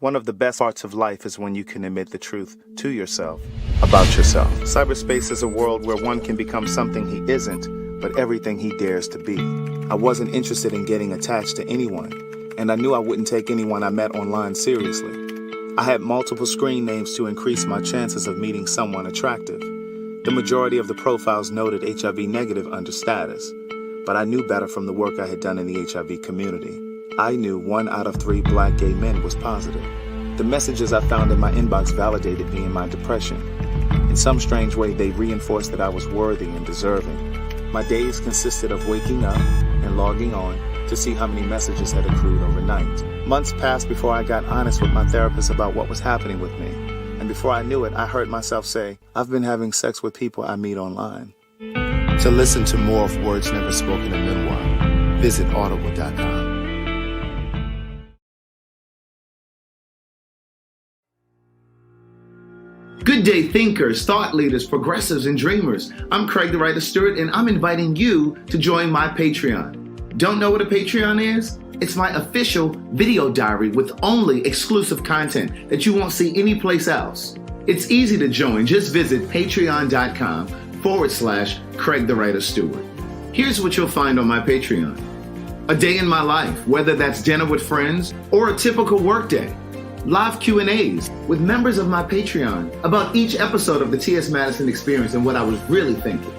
One of the best parts of life is when you can admit the truth to yourself about yourself. Cyberspace is a world where one can become something he isn't, but everything he dares to be. I wasn't interested in getting attached to anyone, and I knew I wouldn't take anyone I met online seriously. I had multiple screen names to increase my chances of meeting someone attractive. The majority of the profiles noted HIV negative under status, but I knew better from the work I had done in the HIV community. I knew 1 out of 3 black gay men was positive. The messages I found in my inbox validated me in my depression. In some strange way, they reinforced that I was worthy and deserving. My days consisted of waking up and logging on to see how many messages had accrued overnight. Months passed before I got honest with my therapist about what was happening with me. And before I knew it, I heard myself say, I've been having sex with people I meet online. To listen to more of Words Never Spoken in Memoir, visit audible.com. Good day, thinkers, thought leaders, progressives, and dreamers. I'm Craig the Writer Stewart, and I'm inviting you to join my Patreon. Don't know what a Patreon is? It's my official video diary with only exclusive content that you won't see anyplace else. It's easy to join. Just visit patreon.com/Craig the Writer Stewart. Here's what you'll find on my Patreon. A day in my life, whether that's dinner with friends or a typical workday. Live Q&As with members of my Patreon about each episode of the T.S. Madison Experience and what I was really thinking.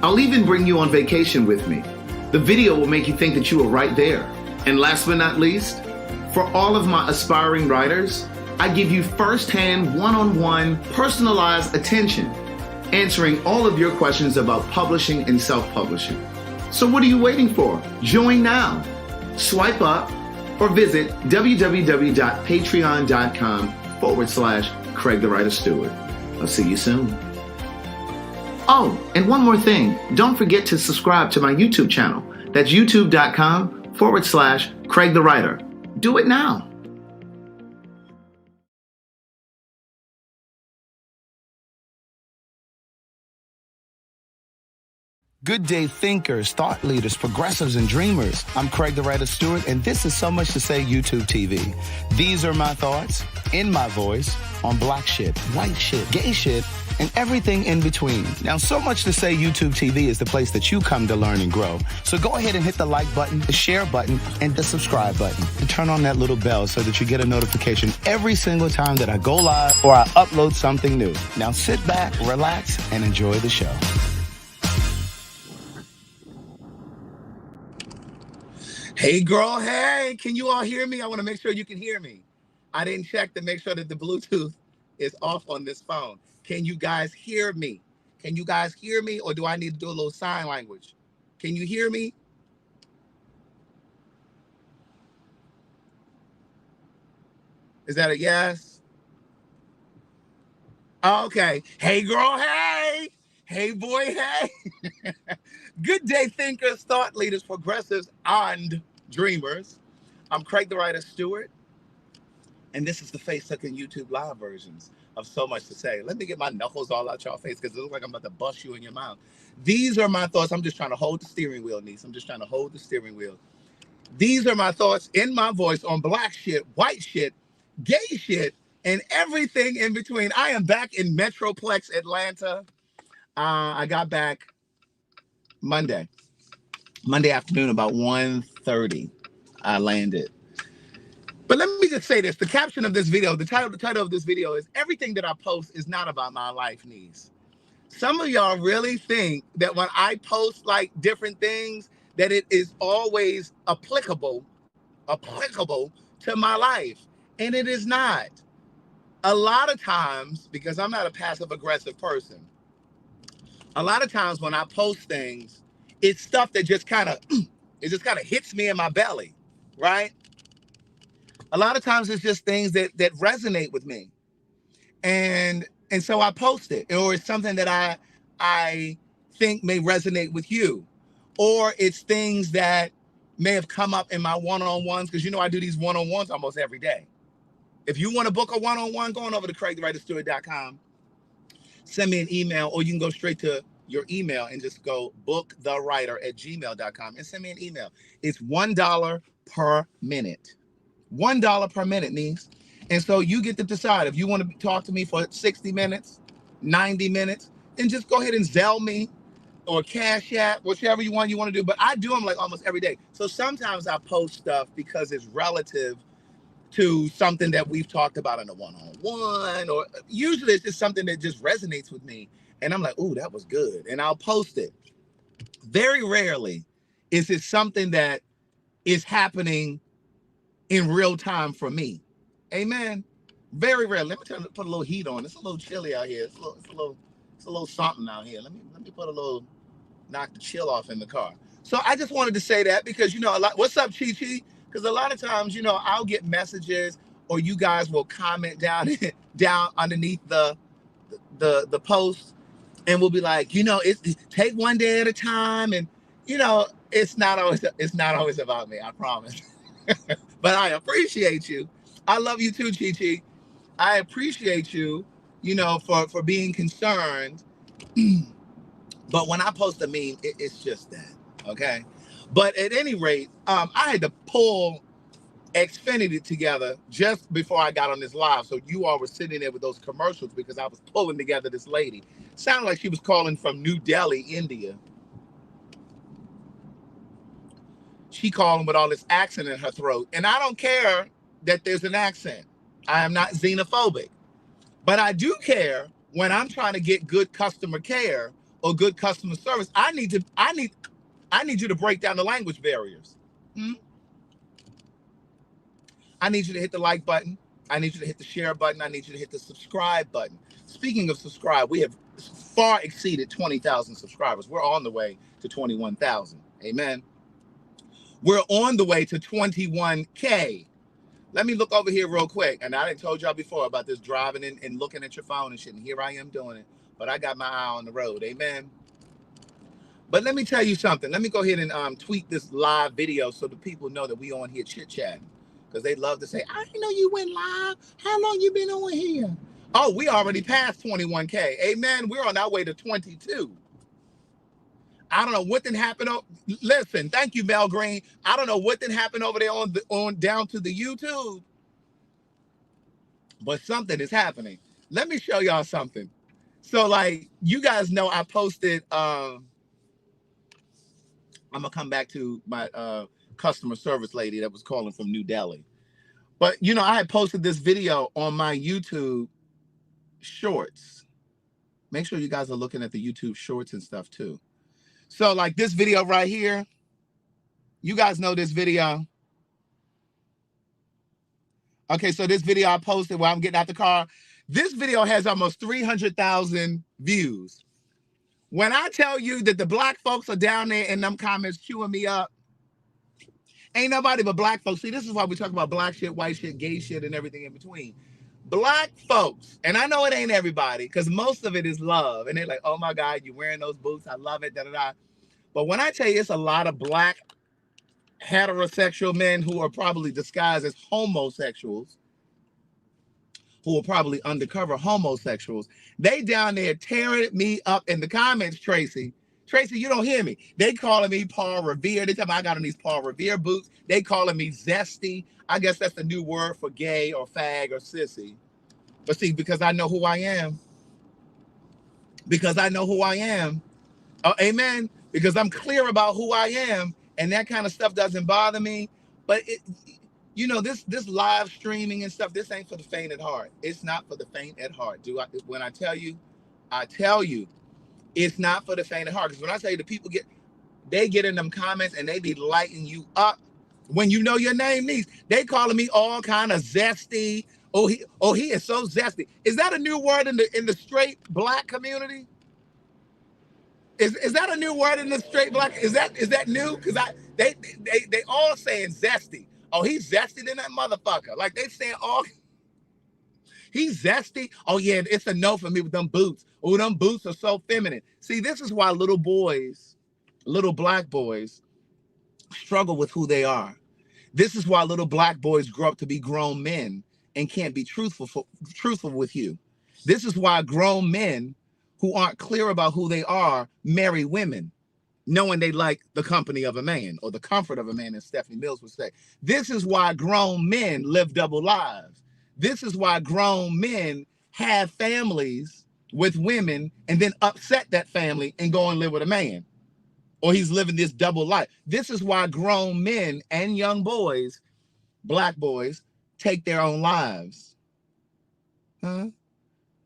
I'll even bring you on vacation with me. The video will make you think that you were right there. And last but not least, for all of my aspiring writers, I give you firsthand, one-on-one, personalized attention, answering all of your questions about publishing and self-publishing. So what are you waiting for? Join now. Swipe up or visit www.patreon.com/Craig the Writer Stewart. I'll see you soon. Oh, and one more thing. Don't forget to subscribe to my YouTube channel. That's youtube.com/Craig the Writer. Do it now. Good day, thinkers, thought leaders, progressives, and dreamers. I'm Craig the Writer Stewart, and this is So Much to Say YouTube TV. These are my thoughts, in my voice, on black shit, white shit, gay shit, and everything in between. Now, So Much to Say YouTube TV is the place that you come to learn and grow. So go ahead and hit the like button, the share button, and the subscribe button. And turn on that little bell so that you get a notification every single time that I go live or I upload something new. Now sit back, relax, and enjoy the show. Hey, girl, hey, can you all hear me? I want to make sure you can hear me. I didn't check to make sure that the Bluetooth is off on this phone. Can you guys hear me? Can you guys hear me, or do I need to do a little sign language? Can you hear me? Is that a yes? Okay. Hey, girl, hey. Hey, boy, hey. Good day, thinkers, thought leaders, progressives, and dreamers. I'm Craig the Writer Stewart, and this is the Facebook and YouTube live versions of So Much to Say. Let me get my knuckles all out y'all face because it looks like I'm about to bust you in your mouth. These are my thoughts. I'm just trying to hold the steering wheel, niece. I'm just trying to hold the steering wheel. These are my thoughts in my voice on black shit, white shit, gay shit, and everything in between. I am back in Metroplex, Atlanta. I got back Monday afternoon, about 1:30, I landed. But let me just say this, the caption of this video, the title of this video is, everything that I post is not about my life needs. Some of y'all really think that when I post like different things, that it is always applicable to my life. And it is not. A lot of times, because I'm not a passive aggressive person, a lot of times when I post things, it's stuff that just kind of hits me in my belly, right? A lot of times it's just things that resonate with me. And so I post it, or it's something that I think may resonate with you, or it's things that may have come up in my one-on-ones, because you know I do these one-on-ones almost every day. If you want to book a one-on-one, go on over to CraigTheWriterStewart.com. Send me an email, or you can go straight to your email and just go booktherewriter@gmail.com and send me an email. It's $1 per minute. $1 per minute, means. And so you get to decide if you want to talk to me for 60 minutes, 90 minutes, then just go ahead and Zelle me or Cash App, whichever you want to do. But I do them like almost every day. So sometimes I post stuff because it's relative to something that we've talked about in a one-on-one, or usually it's just something that just resonates with me. And I'm like, ooh, that was good. And I'll post it. Very rarely is it something that is happening in real time for me. Amen. Very rare. Let me put a little heat on. It's a little chilly out here. It's a little something out here. Let me put a little, knock the chill off in the car. So I just wanted to say that because, a lot. What's up, Chi Chi? Because a lot of times, I'll get messages or you guys will comment down underneath the post, and we'll be like, it's take one day at a time, and it's not always about me. I promise. But I appreciate you. I love you too, Chi Chi. I appreciate you, for being concerned. But when I post a meme, it's just that, okay? But at any rate, I had to pull Xfinity together just before I got on this live. So you all were sitting there with those commercials because I was pulling together this lady. Sounded like she was calling from New Delhi, India. She calling with all this accent in her throat. And I don't care that there's an accent. I am not xenophobic. But I do care when I'm trying to get good customer care or good customer service. I need you to break down the language barriers. I need you to hit the like button. I need you to hit the share button. I need you to hit the subscribe button. Speaking of subscribe, we have far exceeded 20,000 subscribers. We're on the way to 21,000. Amen. We're on the way to 21K. Let me look over here real quick. And I didn't told y'all before about this driving and looking at your phone and shit. And here I am doing it. But I got my eye on the road. Amen. But let me tell you something. Let me go ahead and tweet this live video so the people know that we on here chit-chatting. Because they love to say, I didn't know you went live. How long you been on here? Oh, we already passed 21K. Amen. We're on our way to 22. I don't know what didn't happen. Listen, thank you, Mel Green. I don't know what didn't happen over there on down to the YouTube. But something is happening. Let me show y'all something. So, like, you guys know I posted, I'm going to come back to my customer service lady that was calling from New Delhi. But, I had posted this video on my YouTube shorts. Make sure you guys are looking at the YouTube shorts and stuff, too. So, like, this video right here, you guys know this video. Okay, so this video I posted while I'm getting out the car, this video has almost 300,000 views. When I tell you that the black folks are down there in them comments queuing me up, ain't nobody but black folks. See, this is why we talk about black shit, white shit, gay shit, and everything in between. Black folks, and I know it ain't everybody, because most of it is love. And they're like, oh my God, you're wearing those boots. I love it, da-da-da. But when I tell you it's a lot of black heterosexual men who are probably disguised as homosexuals, who are probably undercover homosexuals, they down there tearing me up in the comments, Tracy. Tracy, you don't hear me. They calling me Paul Revere. They tell me I got on these Paul Revere boots. They calling me zesty. I guess that's the new word for gay or fag or sissy. But see, because I know who I am. Because I know who I am. Oh, amen. Because I'm clear about who I am. And that kind of stuff doesn't bother me. But this live streaming and stuff, this ain't for the faint at heart. It's not for the faint at heart. When I tell you, it's not for the faint at heart. Because when I tell you, the people get in them comments and they be lighting you up. When you know your name, niece, they calling me all kind of zesty. Oh, he is so zesty. Is that a new word in the straight black community? Is that a new word in the straight black? Is that new? Because they all saying zesty. Oh, he's zesty than that motherfucker. Like they saying he's zesty. Oh yeah, it's a no for me with them boots. Oh, them boots are so feminine. See, this is why little black boys struggle with who they are. This is why little black boys grow up to be grown men and can't be truthful with you. This is why grown men who aren't clear about who they are marry women, knowing they like the company of a man or the comfort of a man, as Stephanie Mills would say. This is why grown men live double lives. This is why grown men have families with women and then upset that family and go and live with a man. Or he's living this double life. This is why grown men and young boys, black boys, take their own lives. Huh?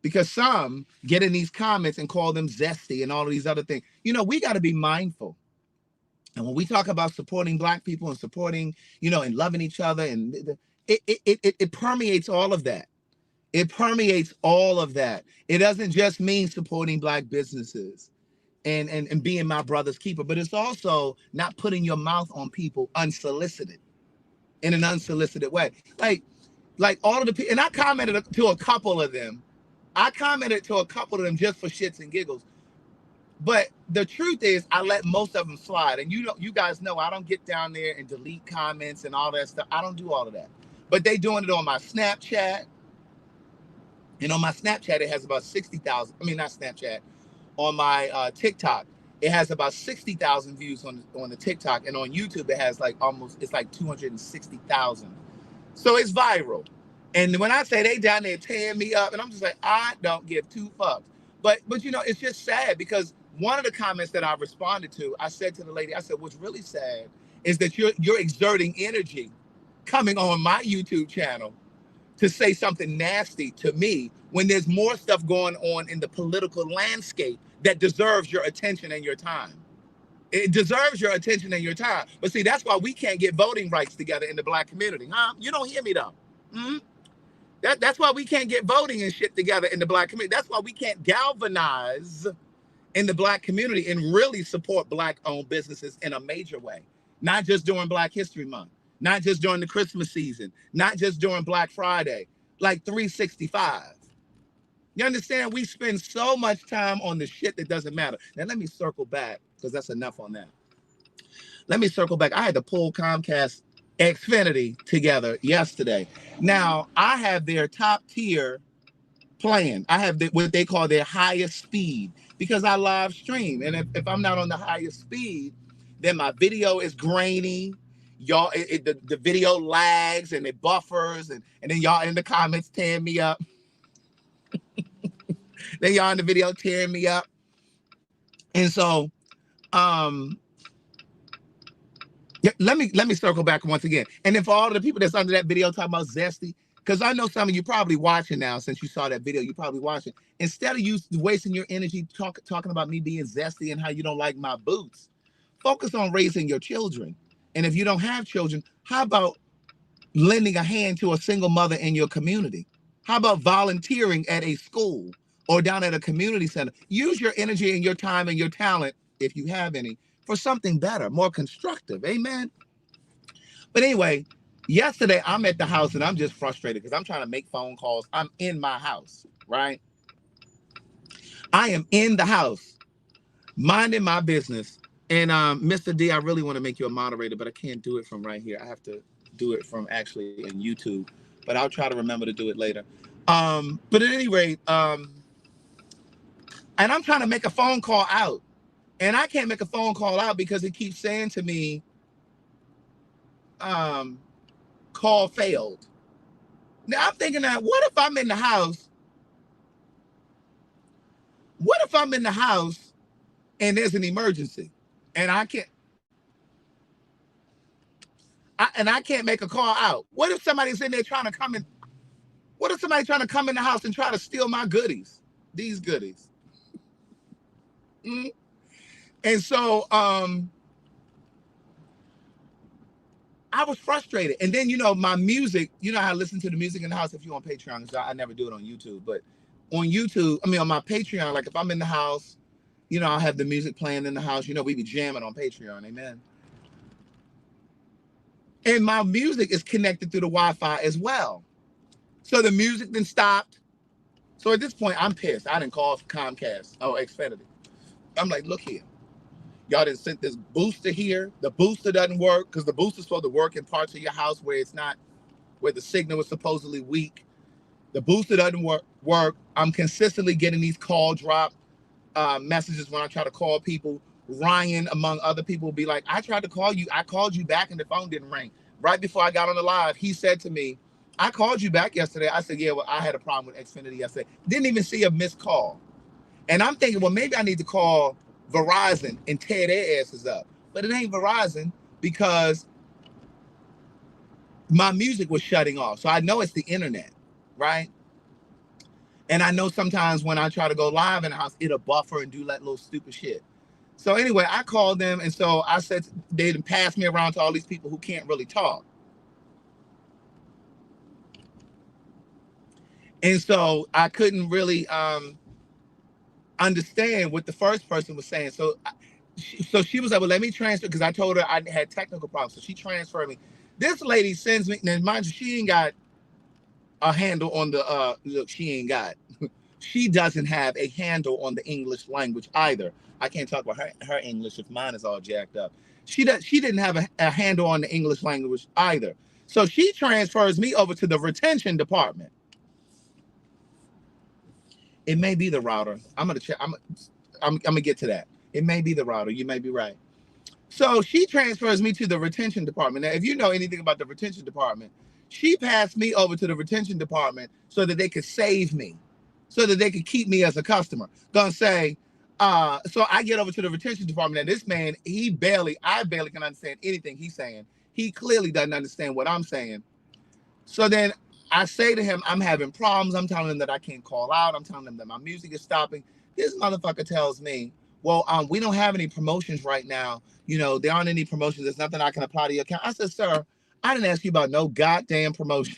Because some get in these comments and call them zesty and all of these other things. You know, we got to be mindful. And when we talk about supporting black people and supporting, you know, and loving each other, and it permeates all of that. It permeates all of that. It doesn't just mean supporting black businesses and being my brother's keeper, but it's also not putting your mouth on people unsolicited, in an unsolicited way. Like all of the people, and I commented to a couple of them. Just for shits and giggles. But the truth is, I let most of them slide. And you guys know I don't get down there and delete comments and all that stuff. I don't do all of that. But they doing it on my Snapchat. And on my Snapchat, it has about 60,000. I mean, not Snapchat. On my TikTok, it has about 60,000 views on the TikTok. And on YouTube, it has it's like 260,000. So it's viral. And when I say they down there tearing me up, and I'm just like, I don't give two fucks. But you know, it's just sad because one of the comments that I responded to, I said to the lady, I said, what's really sad is that you're exerting energy coming on my YouTube channel to say something nasty to me when there's more stuff going on in the political landscape that deserves your attention and your time. It deserves your attention and your time. But see, that's why we can't get voting rights together in the black community, huh? You don't hear me though. Mm-hmm. That's why we can't get voting and shit together in the black community. That's why we can't galvanize in the black community and really support black-owned businesses in a major way. Not just during Black History Month, not just during the Christmas season, not just during Black Friday, like 365. You understand? We spend so much time on the shit that doesn't matter. Now, let me circle back because that's enough on that. Let me circle back. I had to pull Comcast Xfinity together yesterday. Now, I have their top tier plan. I have what they call their highest speed because I live stream. And if I'm not on the highest speed, then my video is grainy. Y'all, the video lags and it buffers. And then y'all in the comments tearing me up. Then y'all in the video tearing me up. And so, let me circle back once again. And then for all of the people that's under that video talking about zesty, because I know some of you probably watching now since you saw that video, you probably watching. Instead of you wasting your energy talking about me being zesty and how you don't like my boots, focus on raising your children. And if you don't have children, how about lending a hand to a single mother in your community? How about volunteering at a school or down at a community center? Use your energy and your time and your talent, if you have any, for something better, more constructive. Amen. But anyway, yesterday I'm at the house and I'm just frustrated because I'm trying to make phone calls. I'm in my house, right? I am in the house, minding my business. And Mr. D, I really want to make you a moderator, but I can't do it from right here. I have to do it from actually in YouTube, but I'll try to remember to do it later. But at any rate, and I'm trying to make a phone call out. And I can't make a phone call out because it keeps saying to me, call failed. Now I'm thinking that what if I'm in the house? What if I'm in the house and there's an emergency and I can't make a call out? What if somebody's in there trying to come in? What if somebody's trying to come in the house and try to steal my goodies? These goodies. Mm-hmm. And so I was frustrated. And then, you know, my music, you know how I listen to the music in the house if you're on Patreon. So I never do it on YouTube. But on YouTube, I mean, on my Patreon, like if I'm in the house, you know, I'll have the music playing in the house. You know, we be jamming on Patreon. Amen. And my music is connected through the Wi-Fi as well. So the music then stopped. So at this point, I'm pissed. I didn't call Comcast or Xfinity. I'm like, look here. Y'all done sent this booster here. The booster doesn't work because the booster's supposed to work in parts of your house where it's not, where the signal is supposedly weak. The booster doesn't work. I'm consistently getting these call drop messages when I try to call people. Ryan, among other people, will be like, I tried to call you. I called you back and the phone didn't ring. Right before I got on the live, he said to me, I called you back yesterday. I said, yeah, well, I had a problem with Xfinity yesterday. Didn't even see a missed call. And I'm thinking, well, maybe I need to call Verizon and tear their asses up. But it ain't Verizon because my music was shutting off. So I know it's the internet, right? And I know sometimes when I try to go live in the house, it'll buffer and do that little stupid shit. So anyway, I called them, and so I said they'd pass me around to all these people who can't really talk. And so I couldn't really understand what the first person was saying. So she was like, well, let me transfer, because I told her I had technical problems. So she transferred me. This lady sends me, now mind you, she ain't got a handle on the, look, she ain't got, she doesn't have a handle on the English language either. I can't talk about her English if mine is all jacked up. She didn't have a handle on the English language either. So she transfers me over to the retention department. It may be the router. I'm gonna check. I'm gonna get to that. It may be the router. You may be right. So she transfers me to the retention department. Now, if you know anything about the retention department, she passed me over to the retention department so that they could save me, so that they could keep me as a customer. Gonna say, so I get over to the retention department, and this man, I barely can understand anything he's saying. He clearly doesn't understand what I'm saying. So then I say to him, I'm having problems. I'm telling him that I can't call out. I'm telling him that my music is stopping. This motherfucker tells me, well, we don't have any promotions right now. You know, there aren't any promotions. There's nothing I can apply to your account. I said, sir, I didn't ask you about no goddamn promotion.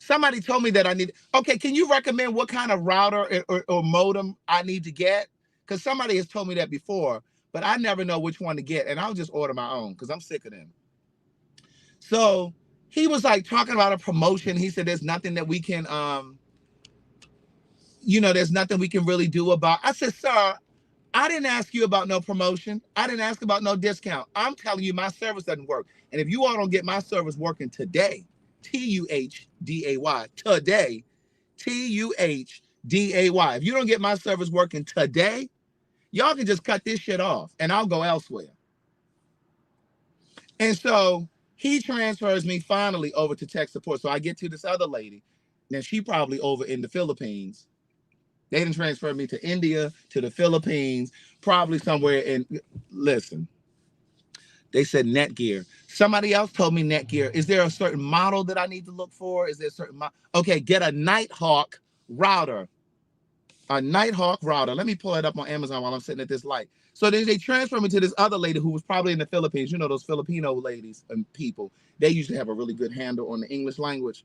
Somebody told me that I need, okay, can you recommend what kind of router or modem I need to get? Because somebody has told me that before, but I never know which one to get. And I'll just order my own because I'm sick of them. So he was like talking about a promotion. He said, there's nothing that we can, there's nothing we can really do about. I said, sir, I didn't ask you about no promotion. I didn't ask about no discount. I'm telling you, my service doesn't work. And if you all don't get my service working today, Tuhday, today, Tuhday. If you don't get my service working today, y'all can just cut this shit off and I'll go elsewhere. And so he transfers me finally over to tech support. So I get to this other lady. Now she probably over in the Philippines. They didn't transfer me to India, to the Philippines, probably somewhere in, listen, they said Netgear. Somebody else told me Netgear. Is there a certain model that I need to look for? Is there a certain okay, get a Nighthawk router. A Nighthawk router. Let me pull it up on Amazon while I'm sitting at this light. So then they transfer me to this other lady who was probably in the Philippines. You know, those Filipino ladies and people. They usually have a really good handle on the English language.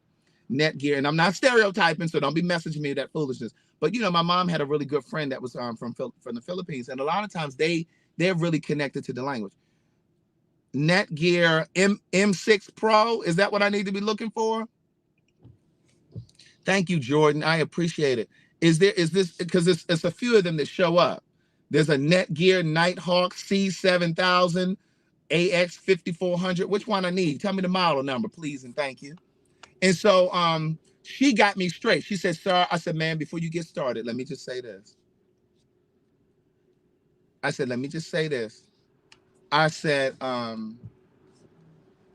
Netgear. And I'm not stereotyping, so don't be messaging me that foolishness. But, my mom had a really good friend that was from the Philippines. And a lot of times they're really connected to the language. Netgear M6 Pro. Is that what I need to be looking for? Thank you, Jordan. I appreciate it. Is this, because it's a few of them that show up. There's a Netgear Nighthawk C7000 AX5400. Which one I need? Tell me the model number, please, and thank you. And so she got me straight. She said, sir, I said, man, before you get started, let me just say this. I said, let me just say this. I said,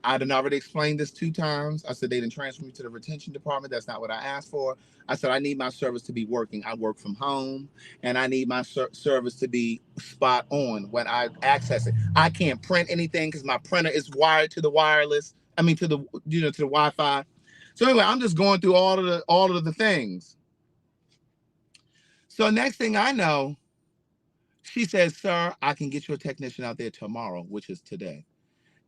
I done already explained this 2 times. I said, they didn't transfer me to the retention department. That's not what I asked for. I said, I need my service to be working. I work from home, and I need my service to be spot on when I access it. I can't print anything because my printer is wired to the wireless. I mean, to the, to the Wi-Fi. So anyway, I'm just going through all of the things. So next thing I know, she says, sir, I can get you a technician out there tomorrow, which is today.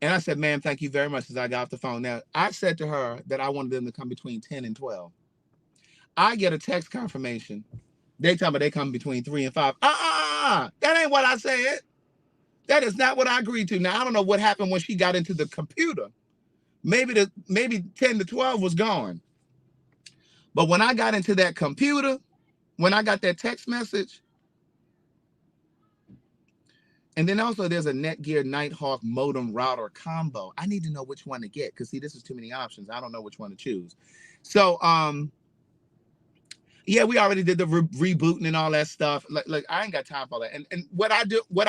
And I said, ma'am, thank you very much, as I got off the phone. Now, I said to her that I wanted them to come between 10 and 12. I get a text confirmation. They tell me they come between 3 and 5. That ain't what I said. That is not what I agreed to. Now, I don't know what happened when she got into the computer. Maybe 10 to 12 was gone. But when I got into that computer, when I got that text message, and then also there's a Netgear Nighthawk modem router combo. I need to know which one to get because, see, this is too many options. I don't know which one to choose. So Yeah, we already did the rebooting and all that stuff. Like I ain't got time for that. And what I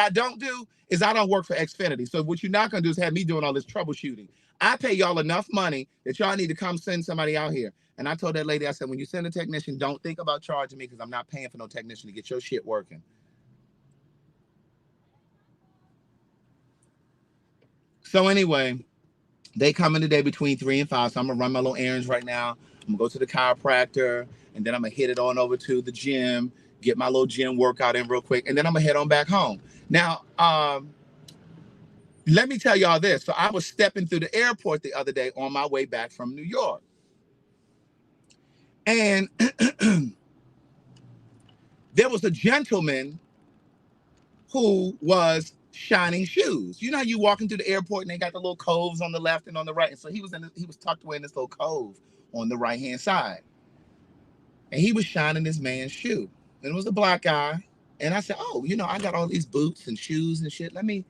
don't do is I don't work for Xfinity. So what you're not gonna do is have me doing all this troubleshooting. I pay y'all enough money that y'all need to come send somebody out here. And I told that lady, I said, when you send a technician, don't think about charging me because I'm not paying for no technician to get your shit working. So anyway, they come in today between 3 and 5. So I'm gonna run my little errands right now. I'm gonna go to the chiropractor, and then I'm gonna hit it on over to the gym, get my little gym workout in real quick, and then I'm gonna head on back home. Now, let me tell y'all this. So I was stepping through the airport the other day on my way back from New York, and there was a gentleman who was shining shoes. You know how you walk into the airport and they got the little coves on the left and on the right. And so he was tucked away in this little cove on the right hand side, and he was shining this man's shoe. And it was a black guy. And I said, "Oh, I got all these boots and shoes and shit. Let me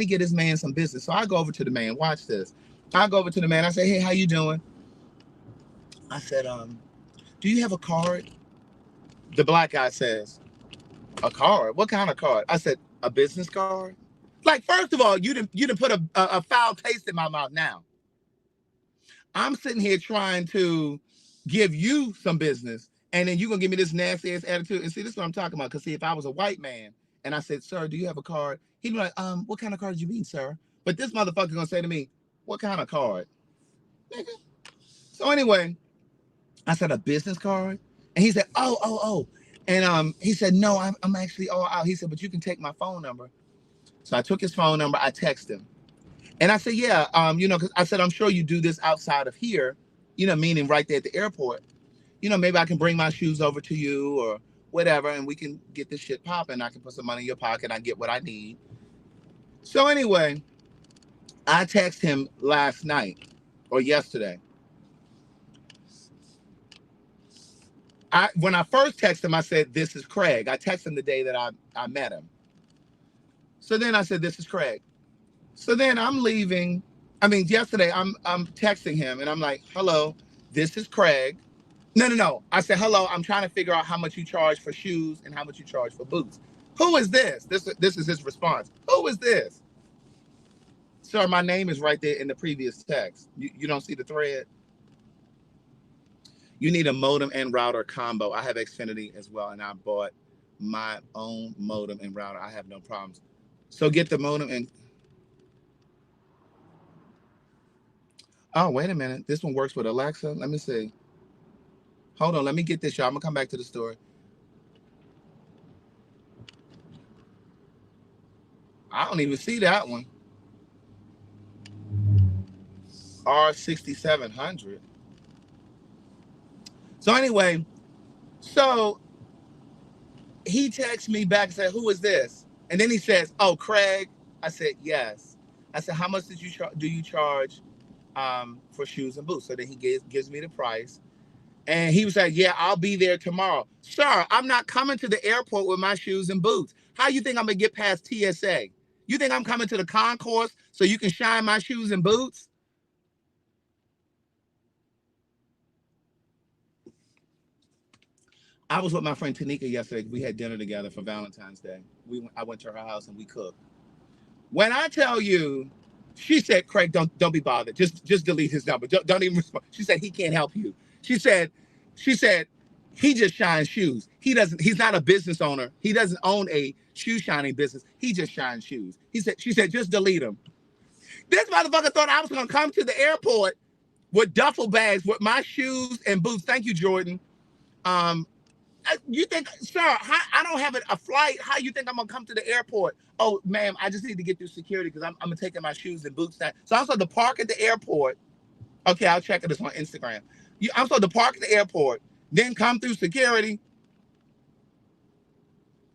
get this man some business." So I go over to the man. Watch this. I go over to the man. I say, "Hey, how you doing?" I said, "Do you have a card?" The black guy says, "A card? What kind of card?" I said, "A business card." Like, first of all, you didn't put a foul taste in my mouth now. I'm sitting here trying to give you some business, and then you're gonna give me this nasty ass attitude. And see, this is what I'm talking about. Because see, if I was a white man and I said, "Sir, do you have a card?" He'd be like, "What kind of card do you mean, sir?" But this motherfucker gonna say to me, "What kind of card?" Nigga. So anyway, I said, "A business card?" And he said, "Oh. And he said, "No, I'm actually all out." He said, "But you can take my phone number." So I took his phone number, I texted him. And I said, "Yeah, because I said, I'm sure you do this outside of here, meaning right there at the airport. Maybe I can bring my shoes over to you or whatever, and we can get this shit popping. I can put some money in your pocket. I get what I need." So anyway, I texted him last night or yesterday. When I first texted him, I said, "This is Craig." I texted him the day that I met him. So then I said, "This is Craig." So then I'm leaving. I mean, yesterday I'm texting him and I'm like, "Hello, this is Craig." No. I said, "Hello, I'm trying to figure out how much you charge for shoes and how much you charge for boots. Who is this?" This is his response. "Who is this?" Sir, my name is right there in the previous text. You don't see the thread? You need a modem and router combo. I have Xfinity as well, and I bought my own modem and router. I have no problems. So get the modem and... Oh, wait a minute. This one works with Alexa. Let me see. Hold on. Let me get this, y'all. I'm going to come back to the story. I don't even see that one. R6700. So anyway, so he texts me back and said, "Who is this?" And then he says, "Oh, Craig." I said, "Yes." I said, "How much do you charge for shoes and boots?" So then he gives me the price. And he was like, "Yeah, I'll be there tomorrow." Sir, I'm not coming to the airport with my shoes and boots. How you think I'm going to get past TSA? You think I'm coming to the concourse so you can shine my shoes and boots? I was with my friend Tanika yesterday. We had dinner together for Valentine's Day. I went to her house and we cooked. When I tell you, she said, "Craig, don't be bothered. Just delete his number. Don't even respond." She said, "He can't help you." She said, "He just shines shoes. He's not a business owner. He doesn't own a shoe shining business. He just shines shoes." She said, "Just delete him." This motherfucker thought I was gonna come to the airport with duffel bags with my shoes and boots. Thank you, Jordan. You think, sir, I don't have a flight. How you think I'm gonna come to the airport? "Oh, ma'am, I just need to get through security because I'm taking my shoes and boots down." So I'm supposed to park at the airport. Okay, I'll check this on Instagram. I'm supposed to park at the airport, then come through security.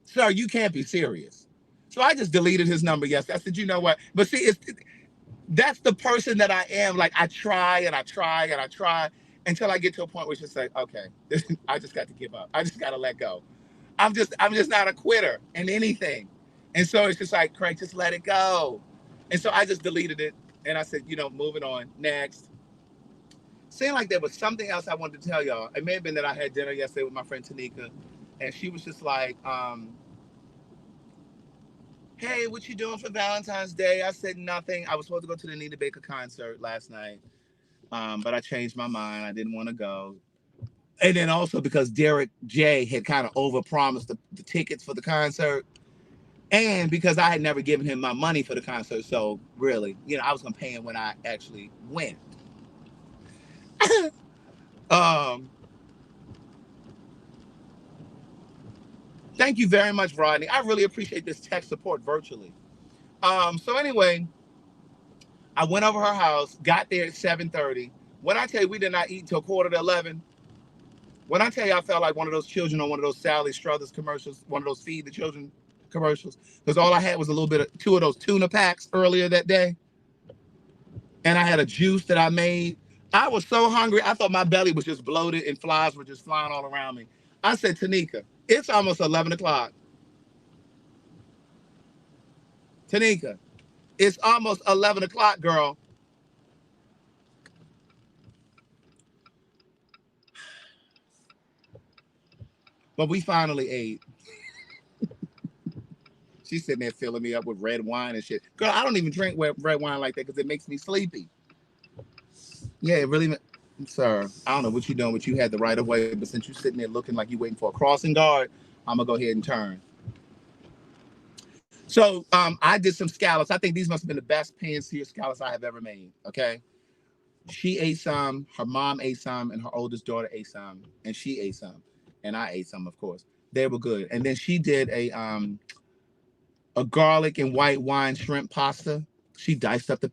Sir, you can't be serious. So I just deleted his number yesterday. I said, "You know what?" But see, that's the person that I am. Like, I try and I try and I try until I get to a point where it's just like, okay, I just got to give up. I just got to let go. I'm just not a quitter in anything. And so it's just like, "Craig, just let it go." And so I just deleted it. And I said, moving on, next. seemed like there was something else I wanted to tell y'all. It may have been that I had dinner yesterday with my friend Tanika, and she was just like, hey, what you doing for Valentine's Day? I said nothing. I was supposed to go to the Anita Baker concert last night, but I changed my mind. I didn't want to go. And then also because Derek J had kind of overpromised the tickets for the concert, and because I had never given him my money for the concert. So really, I was gonna pay him when I actually went. Thank you very much, Rodney. I really appreciate this tech support virtually. So anyway, I went over her house, got there at 7:30. When I tell you we did not eat until 10:45, when I tell you I felt like one of those children on one of those Sally Struthers commercials, one of those feed the children commercials, because all I had was a little bit of 2 of those tuna packs earlier that day, and I had a juice that I made. I was so hungry, I thought my belly was just bloated and flies were just flying all around me. I said, Tanika, it's almost 11 o'clock. Tanika, it's almost 11 o'clock, girl. But we finally ate. She's sitting there filling me up with red wine and shit. Girl, I don't even drink red wine like that because it makes me sleepy. Yeah, it really, sir, I don't know what you're doing, but you had the right of way. But since you're sitting there looking like you're waiting for a crossing guard, I'm going to go ahead and turn. So I did some scallops. I think these must have been the best pan-seared scallops I have ever made, okay? She ate some, her mom ate some, and her oldest daughter ate some, and she ate some, and I ate some, of course. They were good. And then she did a garlic and white wine shrimp pasta. She diced up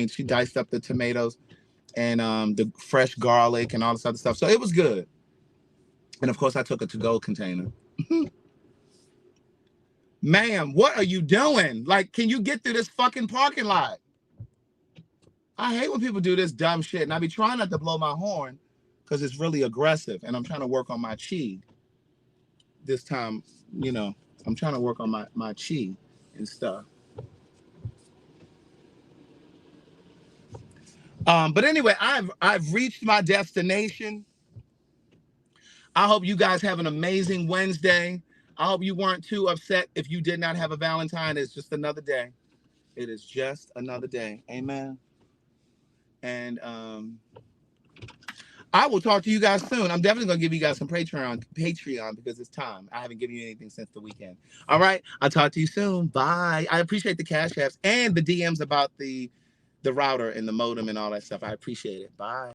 she diced up the tomatoes and the fresh garlic and all this other stuff. So it was good. And of course, I took a to-go container. Ma'am, what are you doing? Like, can you get through this fucking parking lot? I hate when people do this dumb shit, and I be trying not to blow my horn because it's really aggressive, and I'm trying to work on my chi. This time, I'm trying to work on my chi and stuff. But anyway, I've reached my destination. I hope you guys have an amazing Wednesday. I hope you weren't too upset if you did not have a Valentine. It's just another day. It is just another day. Amen. And I will talk to you guys soon. I'm definitely going to give you guys some Patreon because it's time. I haven't given you anything since the weekend. All right. I'll talk to you soon. Bye. I appreciate the Cash Apps and the DMs about the router and the modem and all that stuff. I appreciate it. Bye.